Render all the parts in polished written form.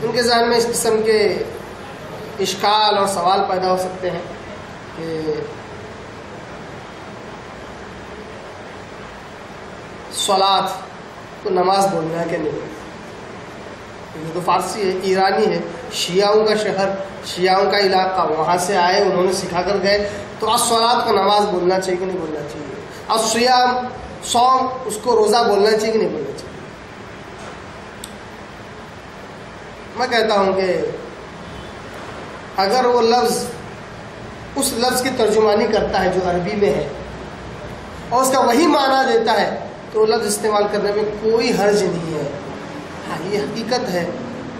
ان کے ذہن میں اس قسم کے اشکال اور سوال پیدا ہو سکتے ہیں کہ صلاۃ کو نماز بولنا ہے کہ نہیں. یہ تو فارسی ہے، ایرانی ہے، شیعوں کا شہر، شیعوں کا علاقہ، وہاں سے آئے، انہوں نے سکھا کر گئے، تو الصلاۃ کو نماز بولنا چاہیے کہ نہیں بولنا چاہیے. الصیام صوم، اس کو روزہ بولنا چاہیے کہ نہیں بولنا چاہیے. میں کہتا ہوں کہ اگر وہ لفظ اس لفظ کی ترجمانی کرتا ہے جو عربی میں ہے اور اس کا وہی معنی دیتا ہے تو لفظ استعمال کرنے میں کوئی حرج نہیں ہے. ہاں، یہ حقیقت ہے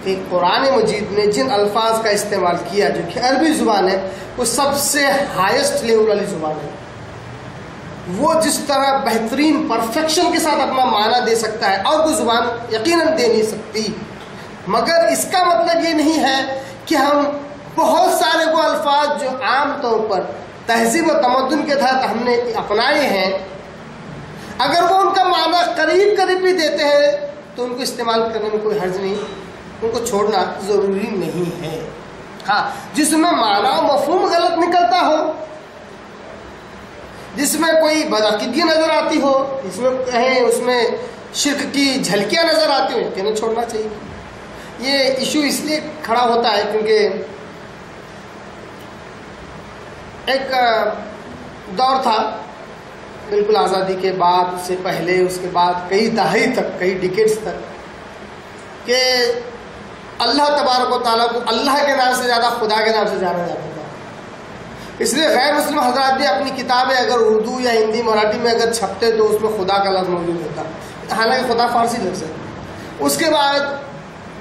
کہ قرآن مجید نے جن الفاظ کا استعمال کیا جو کہ عربی زبان ہے وہ سب سے ہائیسٹ لیول والی زبان ہے. وہ جس طرح بہترین پرفیکشن کے ساتھ اپنا معنی دے سکتا ہے اور کوئی زبان یقیناً دے نہیں سکتی. مگر اس کا مطلب یہ نہیں ہے کہ ہم بہت سارے وہ الفاظ جو عام طور پر تہذیب و تمدن کے تحت ہم نے اپنائے ہیں، اگر وہ ان کا معنی قریب قریب بھی دیتے ہیں تو ان کو استعمال کرنے میں کوئی حرج نہیں، ان کو چھوڑنا ضروری نہیں ہے. ہاں، جس میں معنی و مفہوم غلط نکلتا ہو، جس میں کوئی بدعقیدگی نظر آتی ہو، جس میں کہیں اس میں شرک کی جھلکیاں نظر آتی ہوں، کہنا چھوڑنا چاہیے. یہ ایشو اس لیے کھڑا ہوتا ہے کیونکہ ایک دور تھا بالکل آزادی کے بعد، اس سے پہلے، اس کے بعد کئی دہائی تک، کئی ڈیکیڈز تک، کہ اللہ تبارک و تعالیٰ کو اللہ کے نام سے زیادہ خدا کے نام سے جانا جاتا تھا. اس لیے غیر مسلم حضرات بھی اپنی کتابیں اگر اردو یا ہندی مراٹھی میں اگر چھپتے تو اس میں خدا کا لفظ موجود ہوتا، حالانکہ خدا فارسی لفظ ہے. اس کے بعد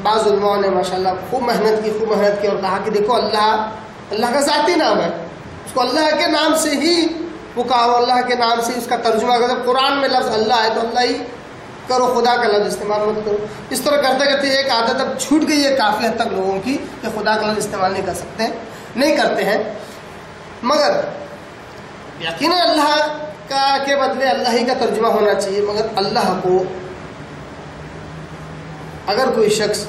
بعض علماء نے ماشاءاللہ خوب محنت کی اور کہا کہ دیکھو اللہ کا ذاتی نام ہے، اس کو اللہ کے نام سے ہی پکارو، اللہ کے نام سے اس کا ترجمہ کرو. جب قرآن میں لفظ اللہ ہے تو اللہ ہی کرو، خدا کا لفظ استعمال مت کرو. اس طرح کرتے کرتے ایک عادت اب چھوٹ گئی ہے کافی حد تک لوگوں کی کہ خدا کا لفظ استعمال نہیں کرتے ہیں. مگر یقیناً اللہ کے بدلے اللہ ہی کا ترجمہ ہونا چاہیے. مگر اللہ کو اگر کوئی شخص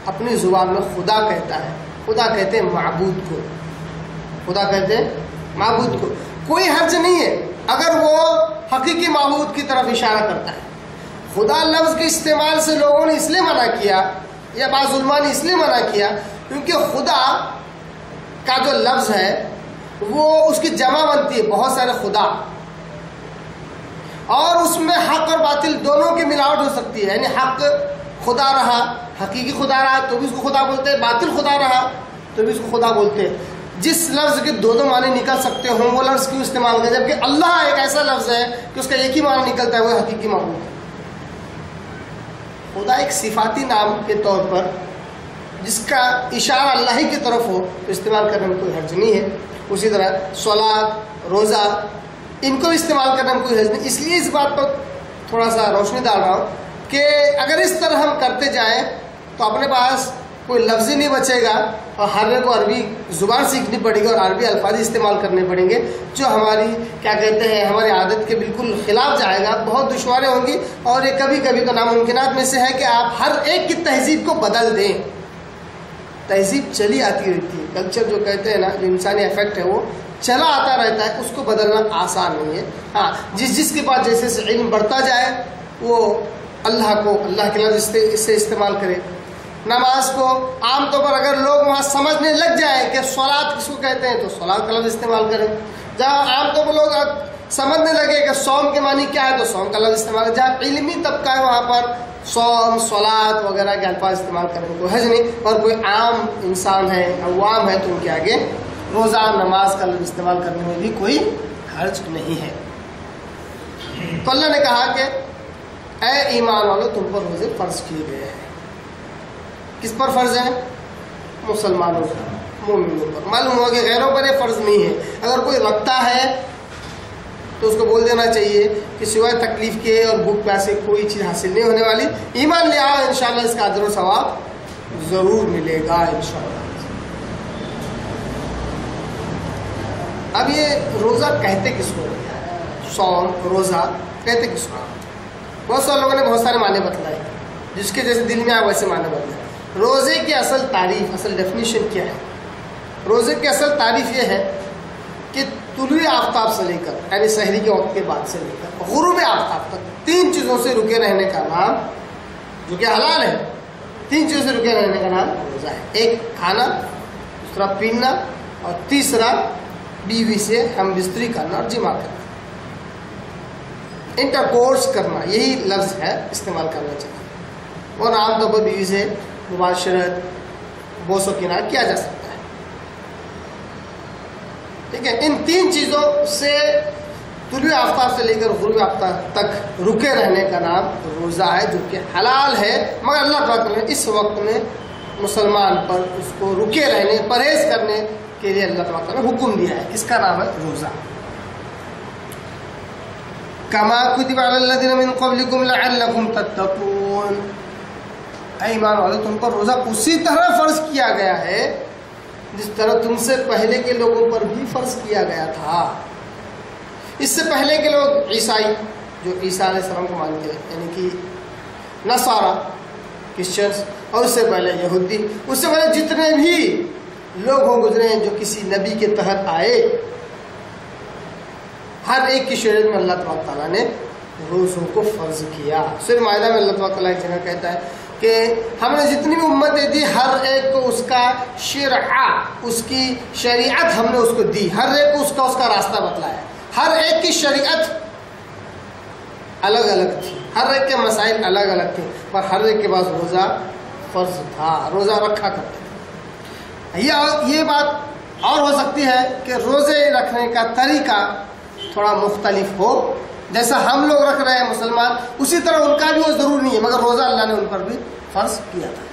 اپنی زبان میں خدا کہتا ہے، خدا کہتے ہیں معبود کو، خدا کہتے ہیں معبود کو، کوئی حرج نہیں ہے اگر وہ حقیقی معبود کی طرف اشارہ کرتا ہے. خدا لفظ کے استعمال سے لوگوں نے اس لیے منع کیا، یا بعض علماء نے اس لیے منع کیا کیونکہ خدا کا جو لفظ ہے وہ اس کی جمع بنتی ہے بہت سارے خدا، اور اس میں حق اور باطل دونوں کی ملاوٹ ہو سکتی ہے. یعنی حق خدا رہا، حقیقی خدا رہا تو بھی اس کو خدا بولتے ہیں، باطل خدا رہا تو بھی اس کو خدا بولتے ہیں. جس لفظ کے دونوں معنی نکل سکتے ہوں وہ لفظ کیوں استعمال کریں، جبکہ اللہ ایک ایسا لفظ ہے کہ اس کا ایک ہی معنی نکلتا ہے، وہ حقیقی معبود ہے. خدا ایک صفاتی نام کے طور پر جس کا اشارہ اللہ ہی کی طرف ہو تو استعمال کرنے میں کوئی حرج نہیں ہے. اسی طرح صلاۃ، روزہ، ان کو استعمال کرنے میں کوئی حرج نہیں. اس لیے اس بات پر تھوڑا سا روشنی ڈال رہا ہوں کہ اگر اس طرح ہم کرتے جائیں تو اپنے پاس کوئی لفظ ہی نہیں بچے گا اور ہر ایک کو عربی زبان سیکھنی پڑے گی اور عربی الفاظ استعمال کرنے پڑیں گے جو ہماری کیا کہتے ہیں ہماری عادت کے بالکل خلاف جائے گا. بہت دشواریں ہوں گی اور یہ کبھی کبھی تو ناممکنات میں سے ہے کہ آپ ہر ایک کی تہذیب کو بدل دیں. تہذیب چلی آتی رہتی ہے، کلچر جو کہتے ہیں نا، جو انسانی افیکٹ ہے وہ چلا آتا رہتا ہے، اس کو بدلنا آسان نہیں ہے. ہاں، جس کے پاس جیسے علم بڑھتا جائے وہ اللہ کے لفظ اس سے استعمال کرے. نماز کو عام طور پر اگر لوگ وہاں سمجھنے لگ جائیں کہ صلاۃ کس کو کہتے ہیں تو صلاۃ کا لفظ استعمال کریں. جہاں عام طور پر لوگ سمجھنے لگے کہ صوم کے معنی کیا ہے تو صوم کا لفظ استعمال کریں. جہاں علمی طبقہ ہے وہاں پر صوم، صلاۃ وغیرہ کے الفاظ استعمال کرنے میں کوئی حرج نہیں. اور کوئی عام انسان ہے، عوام ہے، تو ان کے آگے روزہ، نماز کا لفظ استعمال کرنے میں بھی کوئی حرج نہیں ہے. تو اللہ نے کہا کہ اے ایمان والو تم پر روزے فرض کیے گئے ہیں. کس پر فرض ہے؟ مسلمانوں پر، مومنوں پر. معلوم ہوا کہ غیروں پر یہ فرض نہیں ہے. اگر کوئی رکھتا ہے تو اس کو بول دینا چاہیے کہ سوائے تکلیف کے اور بھوک پیاسے کوئی چیز حاصل نہیں ہونے والی. ایمان لے آؤ، انشاءاللہ اس کا اجر و ثواب ضرور ملے گا انشاءاللہ. اب یہ روزہ کہتے کس کو؟ صوم، روزہ کہتے کس کو؟ بہت سارے لوگوں نے بہت سارے معنی بتلائے، جس کے جیسے دل میں آئے ویسے معنی بتلائے. روزے کی اصل تعریف، اصل ڈیفینیشن کیا ہے؟ روزے کی اصل تعریف یہ ہے کہ طلوع آفتاب سے لے کر یعنی سحری کے وقت کے بعد سے لے کر غروب آفتاب تک 3 چیزوں سے رکے رہنے کا نام، جو کہ حلال ہے، 3 چیزوں سے رکے رہنے کا نام روزہ ہے۔ ایک کھانا، دوسرا پینا، اور تیسرا بیوی سے ہم بستری کرنا اور جماع کرنا، انٹرکورس کرنا، یہی لفظ ہے استعمال کرنا چاہیے۔ اور عام طور پر بیوی سے مباشرت، بوس و کنار کیا جا سکتا ہے، ٹھیک ہے۔ ان 3 چیزوں سے طلوع آفتاب سے لے کر غروب آفتاب تک رکے رہنے کا نام روزہ ہے، جو کہ حلال ہے، مگر اللہ تعالیٰ نے اس وقت میں مسلمان پر اس کو رکے رہنے، پرہیز کرنے کے لیے اللہ تعالیٰ نے حکم دیا ہے۔ اس کا نام ہے روزہ۔ کما کتب علی الذین من قبلکم لعلکم تتقون، اے ایمان والو تم پر روزہ اسی طرح فرض کیا گیا ہے جس طرح تم سے پہلے کے لوگوں پر بھی فرض کیا گیا تھا۔ اس سے پہلے کے لوگ عیسائی، جو عیسیٰ علیہ السلام کو مانتے ہیں، یعنی کہ نصارہ، کرسچنس، اور اس سے پہلے یہودی، اس سے پہلے جتنے بھی لوگ ہوں گزرے ہیں جو کسی نبی کے تحت آئے، ہر ایک کی شریعت میں اللہ تعالیٰ نے روزوں کو فرض کیا۔ سورہ مائدہ میں اللہ تعالیٰ ایک جگہ کہتا ہے کہ ہم نے جتنی بھی امتیں دی ہر ایک کو اس کا شرع، اس کی شریعت ہم نے اس کو دی، ہر ایک کو اس کا راستہ بتلایا، ہر ایک کی شریعت الگ الگ تھی، ہر ایک کے مسائل الگ الگ تھے، پر ہر ایک کے پاس روزہ فرض تھا، روزہ رکھا کرتے تھے۔ یہ بات اور ہو سکتی ہے کہ روزے رکھنے کا طریقہ تھوڑا مختلف ہو، جیسا ہم لوگ رکھ رہے ہیں مسلمان، اسی طرح ان کا بھی وہ ضرور نہیں ہے، مگر روزہ اللہ نے ان پر بھی فرض کیا تھا۔